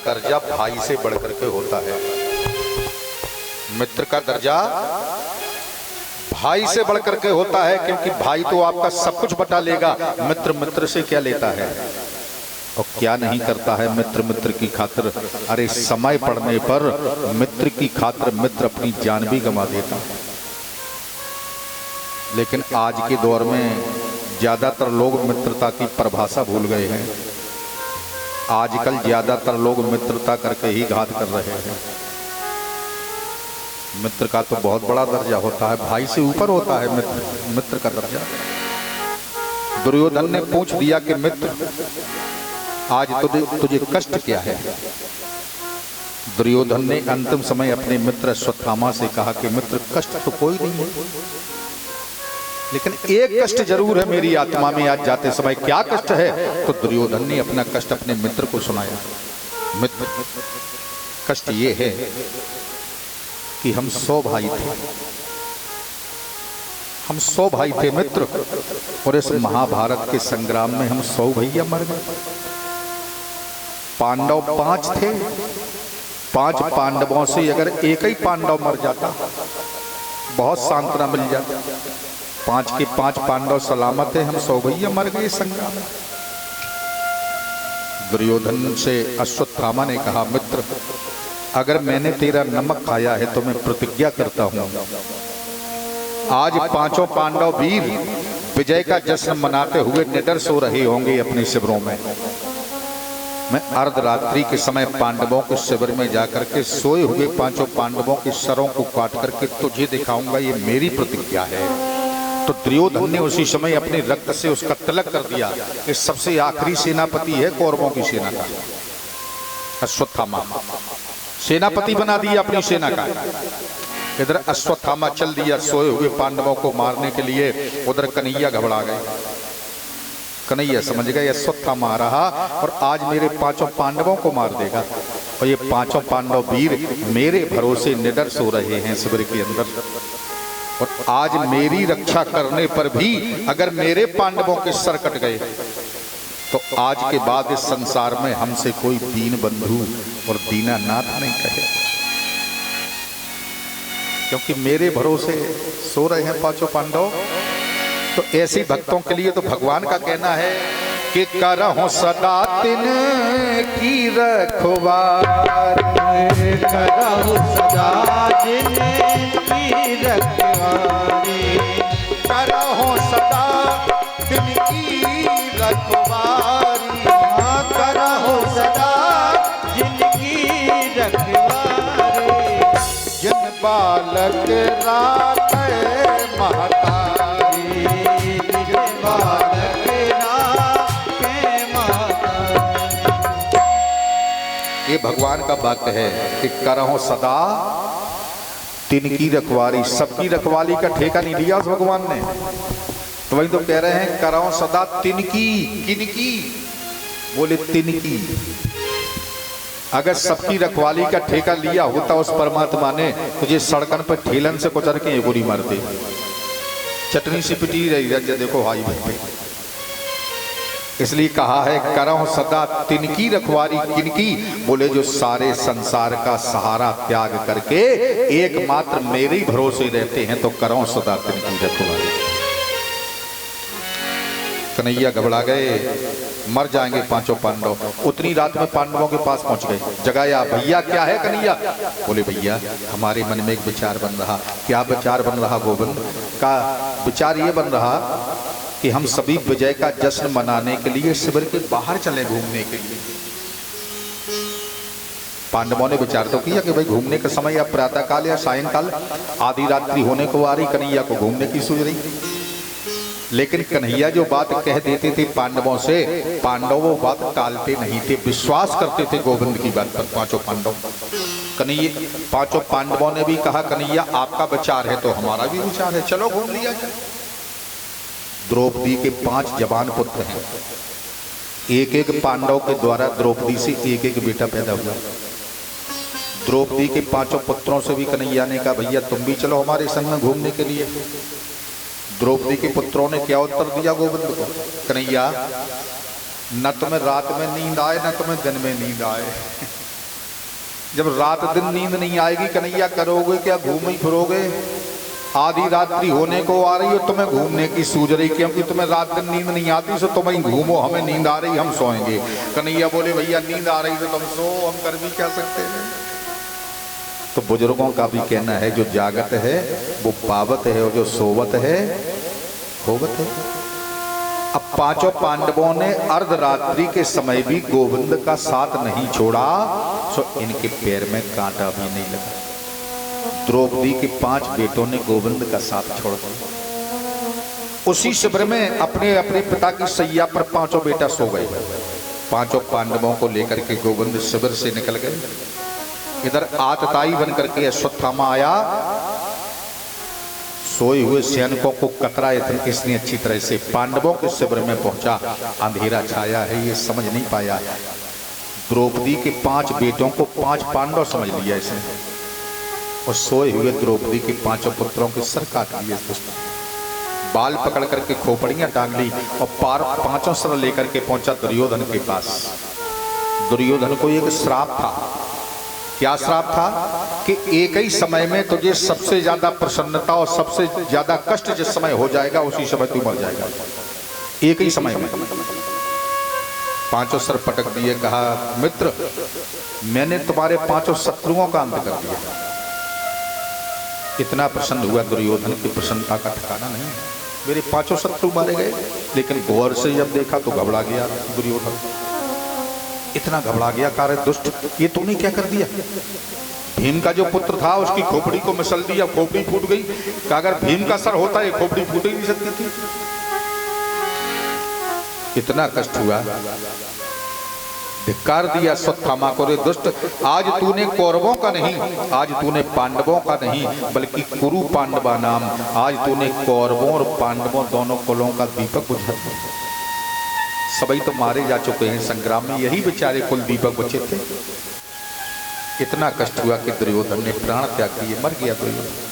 दर्जा भाई से बढ़कर के होता है। मित्र का दर्जा भाई से बढ़कर के होता है, क्योंकि भाई तो आपका सब कुछ बता लेगा, मित्र मित्र से क्या लेता है और क्या नहीं करता है मित्र मित्र की खातिर। अरे समय पड़ने पर मित्र की खातिर मित्र अपनी जान भी गंवा देता है। लेकिन आज के दौर में ज्यादातर लोग मित्रता की परिभाषा भूल गए हैं। आजकल ज्यादातर लोग मित्रता करके ही घात कर रहे हैं। मित्र का तो बहुत बड़ा दर्जा होता है, भाई से ऊपर होता है मित्र का दर्जा। दुर्योधन ने पूछ दिया कि मित्र आज तुझे कष्ट क्या है। दुर्योधन ने अंतिम समय अपने मित्र अश्वत्थामा से कहा कि मित्र कष्ट तो कोई नहीं है, लेकिन एक कष्ट जरूर है मेरी आत्मा में आज जाते समय। क्या कष्ट है? तो दुर्योधन ने अपना कष्ट अपने मित्र को सुनाया। मित्र कष्ट ये है कि हम 100 भाई थे, हम 100 भाई थे मित्र, और इस महाभारत के संग्राम में हम 100 भैया मर गए। पांडव 5 थे, 5 पांडवों से अगर एक ही पांडव मर जाता बहुत सांत्वना मिल जाती। 5 के 5 पांडव सलामत है, हम 100 भैया मर गए संग्राम में। दुर्योधन से अश्वत्थामा ने कहा मित्र अगर मैंने तेरा नमक खाया है तो मैं प्रतिज्ञा करता हूं आज 5 पांडव वीर विजय का जश्न मनाते हुए निडर सो रहे होंगे अपने शिविरों में। मैं अर्धरात्रि के समय पांडवों के शिविर में जाकर के सोए हुए 5 पांडवों के सरों को काट करके तुझे दिखाऊंगा, ये मेरी प्रतिज्ञा है। तो दुर्योधन ने उसी समय अपने रक्त से उसका तिलक कर दिया कि सबसे आखिरी सेनापति है कौरवों की सेना का अश्वत्थामा, सेनापति बना दिया अपनी सेना का। इधर अश्वत्थामा चल दिया सोए हुए पांडवों को मारने के लिए, उधर कन्हैया घबरा गए। कन्हैया समझ गए अश्वत्थामा आ रहा और आज मेरे 5 पांडवों को मार देगा, और ये 5 पांडव वीर मेरे भरोसे निडर सो रहे हैं शिविर के अंदर, और आज मेरी रक्षा करने पर भी अगर मेरे पांडवों के सर कट गए तो आज के बाद इस संसार में हमसे कोई दीन बंधु और दीनानाथ नहीं कहे, क्योंकि मेरे भरोसे सो रहे हैं 5 पांडव। तो ऐसे भक्तों के लिए तो भगवान का कहना है कि करहूं सदा तिन की रखवारी, करहूं सदा तिन की रखवारी, करहूं सदा तिन की रखवारी, करहूं सदा जिनकी रखवारी, जिन बालक राखे महतारी, जिन बालक राखे महतारी। ये भगवान का वाक्य है कि करहूं सदा तिनकी रखवारी। सबकी रखवाली का ठेका नहीं दिया उस भगवान ने, तो वही तो कह रहे हैं करहूं सदा तिनकी। किनकी? बोले तिनकी। अगर सबकी रखवाली का ठेका लिया होता उस परमात्मा ने तुझे सड़कन पर ठेलन से कुचल के गोली मारते, चटनी सी पिटी रही देखो भाई भाई। इसलिए कहा है करहूं सदा तिनकी रखवारी। किनकी? बोले जो सारे संसार का सहारा त्याग करके एकमात्र मेरे ही भरोसे रहते हैं, तो करहूं सदा तिनकी रखवारी। कन्हैया घबरा गए, मर जाएंगे 5 पांडव। उतनी रात में पांडवों के पास पहुंच गए, जगाया, भैया क्या है कन्हैया? बोले भैया हमारे मन में एक विचार बन रहा। क्या विचार बन रहा? गोविंद का विचार ये बन रहा कि हम सभी विजय का जश्न मनाने के लिए शिविर के बाहर चले घूमने के लिए। पांडवों ने विचार तो किया कि भाई घूमने का समय या प्रातः काल या सायंकाल, आधी रात्रि होने को आ रही, कन्हैया को घूमने की सूझ रही। लेकिन कन्हैया जो बात कह देते थे पांडवों से, पांडव वो बात टालते नहीं थे, विश्वास करते थे गोविंद की बात पर 5 पांडव। कन्हैया 5 पांडवों ने भी कहा कन्हैया आपका विचार है तो हमारा भी विचार है, चलो घूम लिया जाए। द्रौपदी के 5 जवान पुत्र हैं, एक एक पांडव के द्वारा द्रौपदी से एक एक बेटा पैदा हुआ। द्रौपदी के 5 पुत्रों से भी कन्हैया ने कहा भैया तुम भी चलो हमारे संग में घूमने के लिए। द्रौपदी के पुत्रों ने क्या उत्तर दिया गोविंद को? कन्हैया न तुम्हें रात में नींद आए न तुम्हें दिन में नींद आए, जब रात दिन नींद नहीं आएगी कन्हैया, करोगे क्या, घूम ही फिरोगे। आधी रात्रि होने को आ रही हो, तुम्हें घूमने की सूझ रही, क्योंकि तुम्हें रात दिन नींद नहीं आती, सो तुम ही घूमो, हमें नींद आ रही, हम सोएंगे। कन्हैया बोले भैया नींद आ रही तो तुम सो, हम कर भी क्या सकते हैं। तो बुजुर्गों का भी कहना है, जो जागत है वो पावत है, और जो सोवत है होवत है। अब पांचों पांडवों ने अर्धरात्रि के समय भी गोविंद का साथ नहीं छोड़ा, सो इनके पैर में कांटा भी नहीं लगा। द्रौपदी के 5 बेटों ने गोविंद का साथ छोड़ दिया। उसी शिविर में अपने अपने पिता की सैया पर 5 बेटा सो गए। 5 पांडवों को लेकर के गोविंद शिविर से निकल गए। इधर आतताई बनकर के अश्वत्थामा आया, सोए हुए सैनिकों को कतराए थे इसने अच्छी तरह से। पांडवों के शिविर में पहुंचा, अंधेरा छाया है, ये समझ नहीं पाया। द्रौपदी के 5 बेटों को 5 पांडव समझ लिया इसने, और सोए हुए द्रौपदी के 5 पुत्रों के सर काट लिए। बाल पकड़ करके खोपड़ियां टांग ली और पार 5 सर लेकर के पहुंचा दुर्योधन के पास। दुर्योधन को एक श्राप था। क्या श्राप था? कि एक ही समय में तुझे सबसे ज्यादा प्रसन्नता और सबसे ज्यादा कष्ट जिस समय हो जाएगा उसी समय तू मर जाएगा। एक ही समय में 5 सर पटक दिए। कहा मित्र, मैंने तुम्हारे 5 शत्रुओं का अंत कर दिया। इतना प्रसन्न हुआ दुर्योधन की प्रसन्नता का ठिकाना नहीं। मेरे 5 शत्रु मारे गए, लेकिन गौर से जब देखा तो घबरा गया दुर्योधन। इतना घबरा गया, कार्य दुष्ट, ये तूने क्या कर दिया? भीम का जो पुत्र था उसकी खोपड़ी को मिसल दिया, खोपड़ी फूट गई। कि अगर भीम का सर होता है खोपड़ी फूट ही नहीं सकती थी। इतना कष्ट हुआ, धिक्कार दिया अश्वत्थामा को, रे दुष्ट, आज तूने कौरवों का नहीं, आज तूने पांडवों का नहीं, बल्कि कुरु पांडवा नाम, आज तूने कौरवों और पांडवों दोनों कुलों का दीपक बुझा दिया। सभी तो मारे जा चुके हैं संग्राम में, यही बेचारे कुल दीपक बचे थे। इतना कष्ट हुआ कि दुर्योधन ने प्राण त्याग दिए, मर गया दुर्योधन।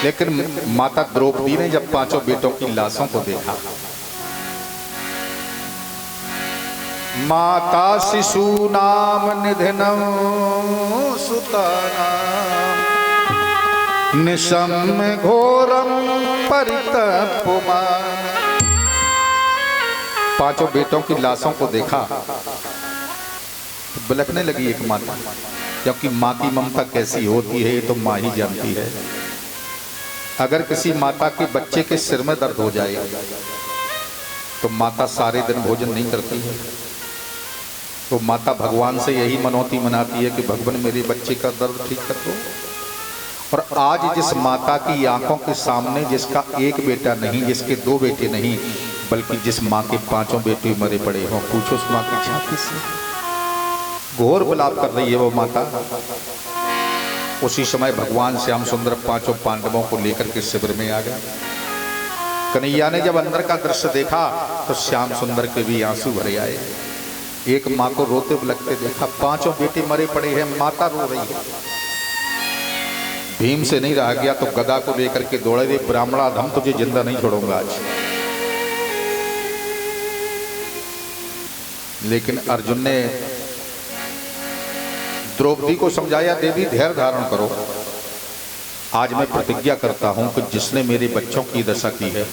लेकिन माता द्रौपदी ने जब 5 बेटों की लाशों को देखा, माता शिशु नाम निधनम सुतानाम निशम घोरम परितपुमान। 5 बेटों की लाशों को देखा तो बिलखने लगी एक माता, क्योंकि माँ की ममता कैसी होती है ये तो माँ ही जानती है। अगर किसी माता के बच्चे के सिर में दर्द हो जाए तो माता सारे दिन भोजन नहीं करती है। तो माता भगवान से यही मनौती मनाती है कि भगवान मेरे बच्चे का दर्द ठीक कर दो। और आज जिस माता की आंखों के सामने जिसका एक बेटा नहीं, जिसके 2 बेटे नहीं, बल्कि जिस माँ के 5 बेटे मरे पड़े हों, पूछो उस माँ की छाती से घोर विलाप कर रही है वो माता। उसी समय भगवान श्याम सुंदर 5 पांडवों को लेकर के शिविर में आ गया। कन्हैया ने जब अंदर का दृश्य देखा तो श्याम सुंदर के भी आंसू भरे आए। एक माँ को रोते बिलखते देखा, 5 बेटे मरे पड़े हैं, माता रो रही है। भीम से नहीं रहा गया तो गदा को लेकर के दौड़े, रे ब्राह्मणाधम, तुझे जिंदा नहीं छोड़ूंगा आज। लेकिन अर्जुन ने द्रौपदी को समझाया, देवी धैर्य धारण करो, आज मैं प्रतिज्ञा करता हूं कि जिसने मेरे बच्चों की दशा की है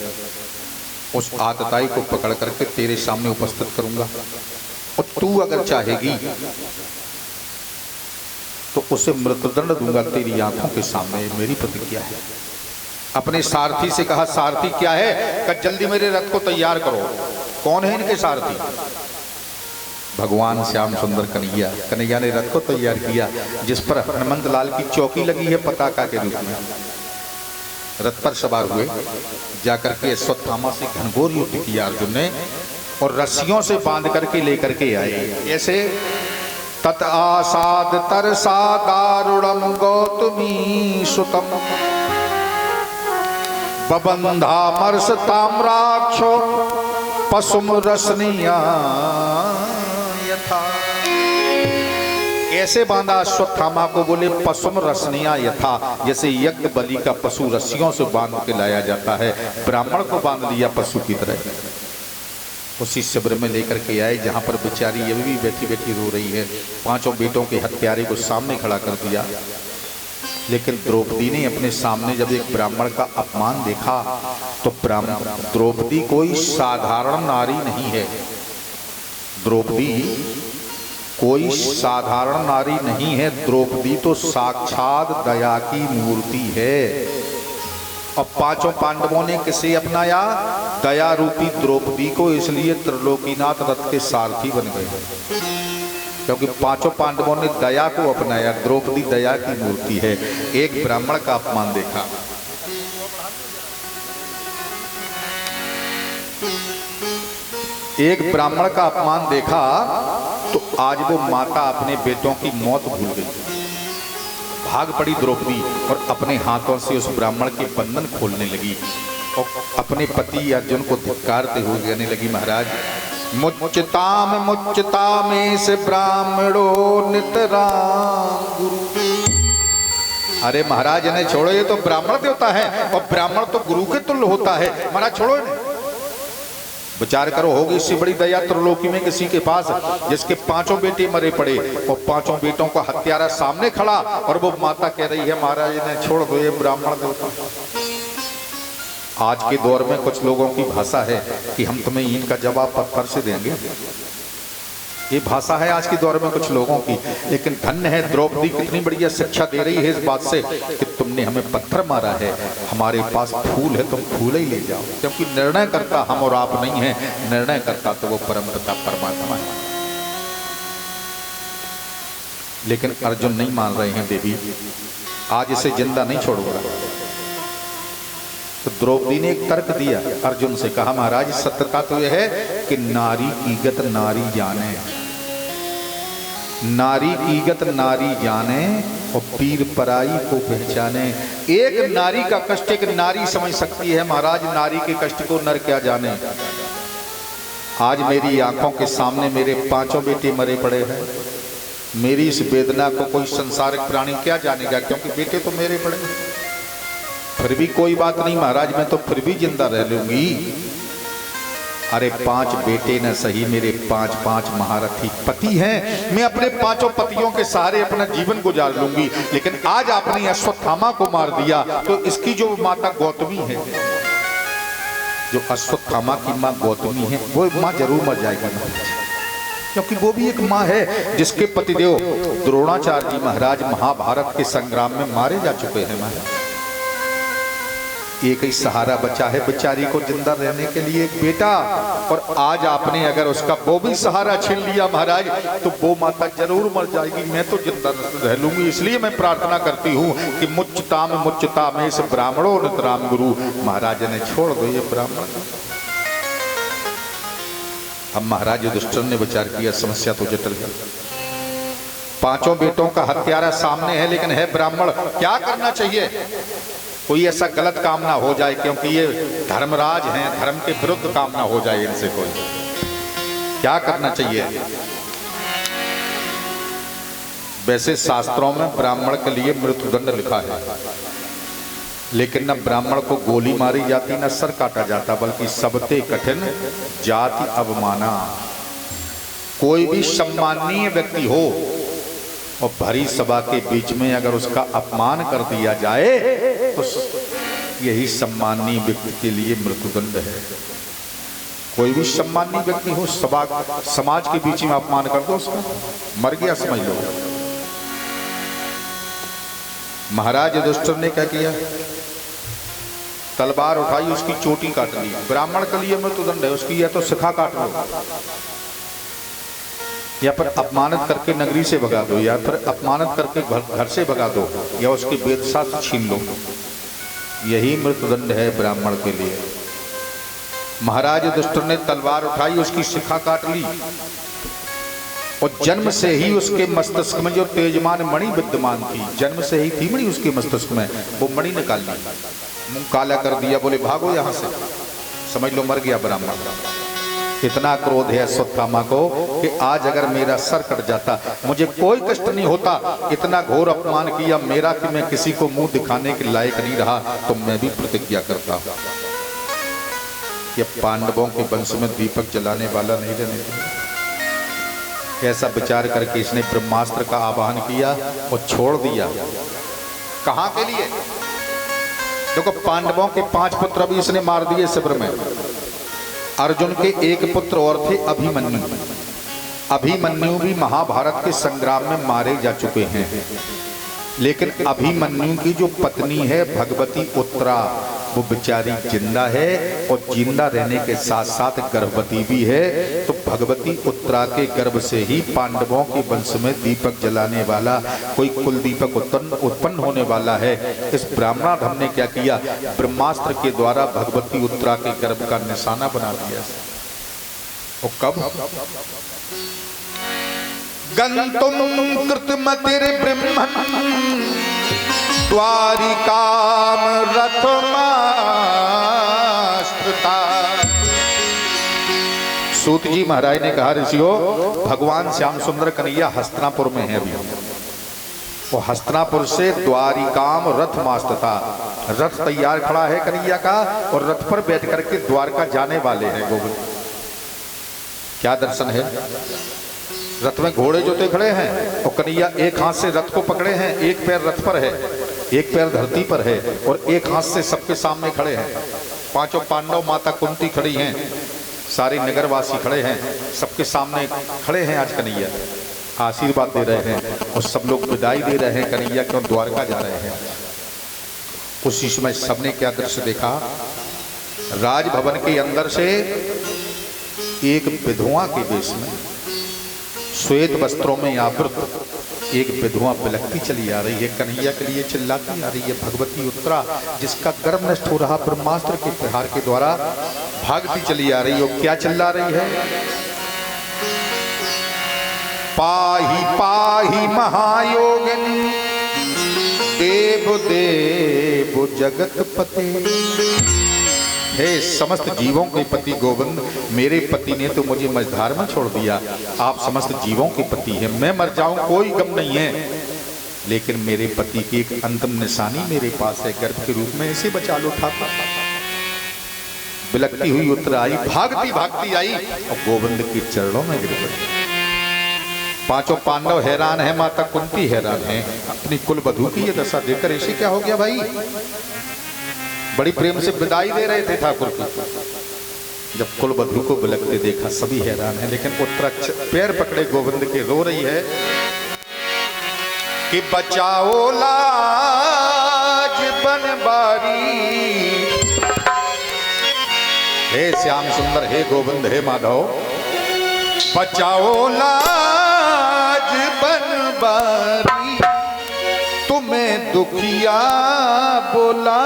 उस आतताई को पकड़ करके तेरे सामने उपस्थित करूंगा, और तू अगर चाहेगी तो उसे मृत्युदंड दूंगा तेरी आंखों के सामने, मेरी प्रतिज्ञा है। अपने सारथी से कहा, सारथी क्या है? कि जल्दी मेरे रथ को तैयार करो। कौन है इनके सारथी? भगवान श्याम सुंदर कन्हैया। कन्हैया ने रथ को तैयार किया, जिस पर हनुमंत लाल की चौकी लगी है पताका के रूप में। रथ पर सवार हुए, जाकर के अश्वत्थामा से घनघोर युद्ध किया अर्जुन ने, और रस्सियों से बांध करके लेकर के आए। ऐसे तत आसाद तरसा दारुणम गौतमी सुतम बबंधा मर्ष ताम्राक्षो पशुम रसनिया यथा। ऐसे बांधा अश्वत्थामा को, बोले पशुम रसनिया यथा, जैसे यज्ञ बलि का पशु रस्सियों से बांध के लाया जाता है, ब्राह्मण को बांध लिया पशु की तरह। उसी शिविर में लेकर के आए जहाँ पर बेचारी ये भी बैठी बैठी रो रही है। 5 बेटों के हत्यारे को सामने खड़ा कर दिया। लेकिन द्रौपदी ने अपने सामने जब एक ब्राह्मण का अपमान देखा तो द्रौपदी कोई साधारण नारी नहीं है। द्रौपदी कोई साधारण नारी नहीं है। द्रौपदी तो साक्षात दया की मूर्ति है। और 5 पांडवों ने किसे अपनाया? दया रूपी द्रौपदी को। इसलिए त्रिलोकीनाथ रथ के सारथी बन गए, क्योंकि 5 पांडवों ने दया को अपनाया। द्रौपदी दया की मूर्ति है। एक ब्राह्मण का अपमान देखा, एक ब्राह्मण का अपमान देखा तो आज वो माता अपने बेटों की मौत भूल गई। भाग पड़ी द्रौपदी और अपने हाथों से उस ब्राह्मण के बंधन खोलने लगी और अपने पति अर्जुन को धिक्कारते हुए कहने लगी, महाराज मुच्यताम से ब्राह्मणो नितराम गुरु। अरे महाराज इन्हें छोड़ो, ये तो ब्राह्मण देवता है और ब्राह्मण तो गुरु के तुल्य होता है। महाराज छोड़ो इन्हें। विचार करो, होगी इससे बड़ी दया त्रिलोकी में किसी के पास, जिसके 5 बेटे मरे पड़े और 5 बेटों का हत्यारा सामने खड़ा और वो माता कह रही है महाराज इन्हें छोड़ दो, ये ब्राह्मण देवता। आज के दौर में कुछ लोगों की भाषा है कि हम तुम्हें इनका जवाब पत्थर से देंगे। ये भाषा है आज के दौर में कुछ लोगों की। लेकिन धन्य है द्रौपदी, कितनी बढ़िया शिक्षा दे रही है इस बात से कि तुमने हमें पत्थर मारा है, हमारे पास फूल है, तुम फूल ही ले जाओ। क्योंकि निर्णय करता हम और आप नहीं है, निर्णय करता तो वो परमपिता परमात्मा है। लेकिन अर्जुन नहीं मान रहे हैं देवी, आज इसे जिंदा नहीं छोड़ूंगा। तो द्रौपदी ने एक तर्क दिया, अर्जुन से कहा महाराज सत्यता तो यह है कि नारी की गत नारी जाने, नारी की गत नारी जाने और पीर पराई को पहचाने। एक नारी का कष्ट एक नारी समझ सकती है महाराज, नारी के कष्ट को नर क्या जाने। आज मेरी आंखों के सामने मेरे 5 बेटे मरे पड़े हैं। मेरी इस वेदना को कोई संसारिक प्राणी क्या जानेगा, क्योंकि बेटे तो मेरे पड़े। फिर भी कोई बात नहीं महाराज, मैं तो फिर भी जिंदा रह लूंगी। अरे 5 बेटे न सही, मेरे 5 महारथी पति हैं। मैं अपने 5 पतियों के सहारे अपना जीवन गुजार लूंगी। लेकिन आज आपने अश्वत्थामा को मार दिया तो इसकी जो माता गौतमी है, जो अश्वत्थामा की माँ गौतमी है, वो माँ जरूर मर जाएगी महाराज, क्योंकि वो भी एक माँ है जिसके पतिदेव द्रोणाचार्य जी महाराज महाभारत के संग्राम में मारे जा चुके हैं महाराज। एक ही सहारा बचा है बेचारी को जिंदा रहने के लिए, एक बेटा। और आज आपने अगर उसका वो भी सहारा छीन लिया महाराज तो वो माता जरूर मर जाएगी, मैं तो जिंदा रह लूंगी। इसलिए मैं प्रार्थना करती हूँ कि मुच्यताम इस ब्राह्मणों नितराम गुरु। महाराज ने छोड़ दो ये ब्राह्मण। अब महाराज युधिष्ठिर ने विचार किया समस्या तो जटिल है। 5 बेटों का हत्यारा सामने है लेकिन है ब्राह्मण, क्या करना चाहिए? कोई ऐसा गलत काम ना हो जाए, क्योंकि ये धर्मराज हैं, धर्म के विरुद्ध काम ना हो जाए इनसे। कोई क्या करना चाहिए? वैसे शास्त्रों में ब्राह्मण के लिए मृत्युदंड लिखा है, लेकिन न ब्राह्मण को गोली मारी जाती न सर काटा जाता, बल्कि सबते कठिन जाति अवमाना। कोई भी सम्माननीय व्यक्ति हो और भरी सभा के बीच में अगर उसका अपमान कर दिया जाए तो यही सम्माननीय व्यक्ति के लिए मृत्युदंड है। कोई भी सम्माननीय व्यक्ति हो, सभा समाज के बीच में अपमान कर दो उसका, मर गया समझ लो। महाराज युधिष्ठिर ने क्या किया? तलवार उठाई, उसकी चोटी काट ली। ब्राह्मण के लिए मृत्युदंड है, उसकी या तो शिखा काट लो या फिर अपमानित करके नगरी से भगा दो, या फिर अपमानित करके घर से भगा दो, या उसके वेद शास्त्र छीन लो। यही मृत्युदंड है ब्राह्मण के लिए। महाराज युधिष्ठिर ने तलवार उठाई, उसकी शिखा काट ली और जन्म से ही उसके मस्तिष्क में जो तेजमान मणि विद्यमान थी, जन्म से ही थी मणि उसके मस्तिष्क में, वो मणि निकाल ली, मुंह काला कर दिया, बोले भागो यहां से। समझ लो मर गया ब्राह्मण। इतना क्रोध है अश्वत्थामा को कि आज अगर मेरा सर कट जाता मुझे कोई कष्ट नहीं होता। इतना घोर अपमान किया मेरा कि मैं किसी को मुंह दिखाने के लायक नहीं रहा, तो मैं भी प्रतिज्ञा करता हूं। कि पांडवों के वंश में दीपक जलाने वाला नहीं रहने देगा। कैसा विचार करके इसने ब्रह्मास्त्र का आवाहन किया और छोड़ दिया। कहां के लिए? देखो, पांडवों के 5 पुत्र अभी इसने मार दिए शिविर में। अर्जुन के 1 पुत्र और थे, अभिमन्यु। अभिमन्यु भी महाभारत के संग्राम में मारे जा चुके हैं, लेकिन अभिमन्यु की जो पत्नी है भगवती उत्तरा, वो बेचारी जिंदा है और जिंदा रहने के साथ साथ गर्भवती भी है। तो भगवती उत्तरा के गर्भ से ही पांडवों के वंश में दीपक जलाने वाला कोई कुल दीपक उत्पन्न होने वाला है। इस ब्राह्मणाधम ने क्या किया? ब्रह्मास्त्र के द्वारा भगवती उत्तरा के गर्भ का निशाना बना दिया। और कब? गंतुम कृतमतिर ब्रह्मन् द्वारिकाम रथमास्त्रता। सूत जी महाराज ने कहा, ऋषियों, भगवान श्याम सुंदर कन्हैया हस्तिनापुर में है अभी। वो हस्तिनापुर से द्वारिकाम रथमास्त्रता, रथ तैयार खड़ा है कन्हैया का, और रथ पर बैठ करके द्वारका जाने वाले हैं गोविंद। क्या दर्शन है? रथ में घोड़े जोते खड़े हैं और कन्हैया एक हाथ से रथ को पकड़े हैं, एक पैर रथ पर है, एक पैर धरती पर है, और एक हाथ से सबके सामने खड़े हैं। 5 पांडव, माता कुंती खड़ी हैं, सारे नगरवासी खड़े हैं, सबके सामने खड़े हैं। आज कन्हैया आशीर्वाद दे रहे हैं और सब लोग विदाई दे रहे हैं कन्हैया क्यों द्वारका जा रहे हैं। उसी समय सबने क्या दृश्य देखा? राजभवन के अंदर से एक विधवा के वेश में, श्वेत वस्त्रों में आवृत एक विधवा बिलखती चली आ रही है, कन्हैया के लिए चिल्लाती आ रही है। भगवती उत्तरा, जिसका गर्भ नष्ट हो रहा ब्रह्मास्त्र के प्रहार के द्वारा, भागती चली आ रही है। और क्या चिल्ला रही है? पाही पाही महायोगिनी देव देव जगतपते। हे समस्त जीवों के पति गोविंद, मेरे पति ने तो मुझे मझधार में छोड़ दिया। आप समस्त जीवों के पति हैं, मैं मर जाऊं कोई गम नहीं है, लेकिन मेरे पति की एक अंतिम निशानी मेरे पास है, गर्भ के रूप में इसे बचा लो ठाकुर। बिलखती हुई उत्तरा आई, भागती भागती आई और गोविंद के चरणों में गिर पड़ी। 5 पांडव हैरान है, माता कुंती हैरान है, अपनी कुल वधू की ये दशा देखकर इसे क्या हो गया भाई। बड़ी प्रेम से विदाई दे रहे थे ठाकुर की, जब कुल वधू को बिलखते देखा सभी हैरान है। लेकिन उत्तरा पैर पकड़े गोविंद के रो रही है कि बचाओ लाज बनबारी। हे श्याम सुंदर, हे गोविंद, हे माधव, बचाओ लाज बनबारी, तुम्हें दुखिया बोला।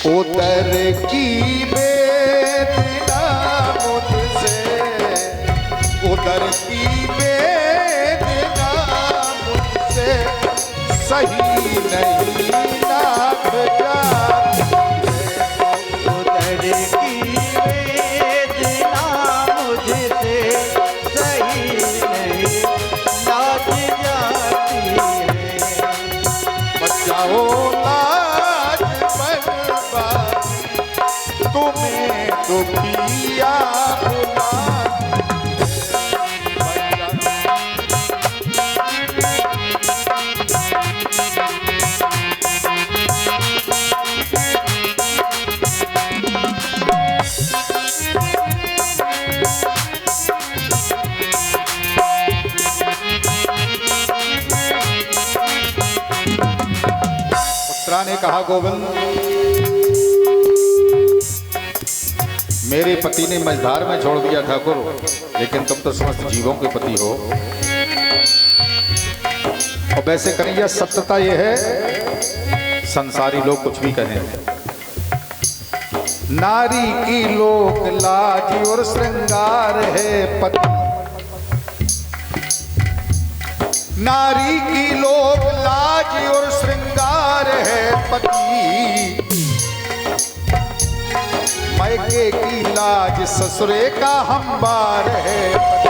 उतर की वेदना मुझसे, उतर की वेदना मुझसे सही नहीं नाथ जाती है। उतर की वेदना मुझसे सही नहीं नाथ जाती है। बचाओ तुम्हें दुखिया बुला। उत्तरा ने कहा, गोविंद, मेरे पति ने मझधार में छोड़ दिया ठाकुर, लेकिन तुम तो समस्त जीवों के पति हो। और वैसे कन्हैया सत्यता यह है, संसारी लोग कुछ भी कहें, नारी की लोक लाज और श्रृंगार है पति। नारी की लोक लाज और श्रृंगार है पति। मायके की लाज ससुरे का हम्बार है पति।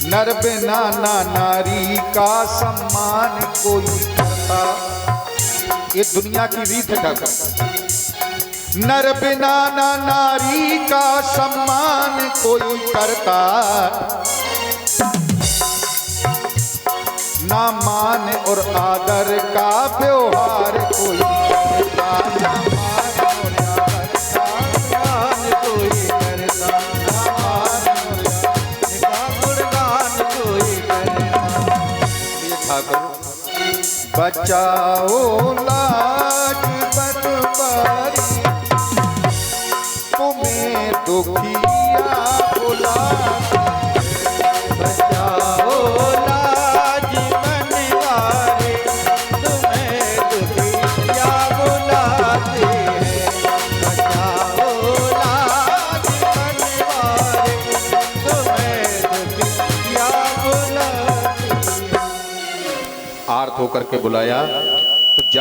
नर बिना ना नारी का सम्मान कोई करता। ये दुनिया की रीत है ठाकुर। नर बिना ना नारी का सम्मान कोई करता। ना मान और आदर का व्यवहार कोई करता। ना मान और आदर का व्यवहार कोई करता। ना मान और आदर का गुणगान कोई करता। ये ठाकुर बचाओ लाज बनवारी तुम्हें दुखिया बुलाते। बचाओ लाज बनवारी तुम्हें दुखिया बुलाते हैं। बचाओ लाज बनवारी तुम्हें दुखिया बुलाते हैं। आर्त होकर के बुलाया।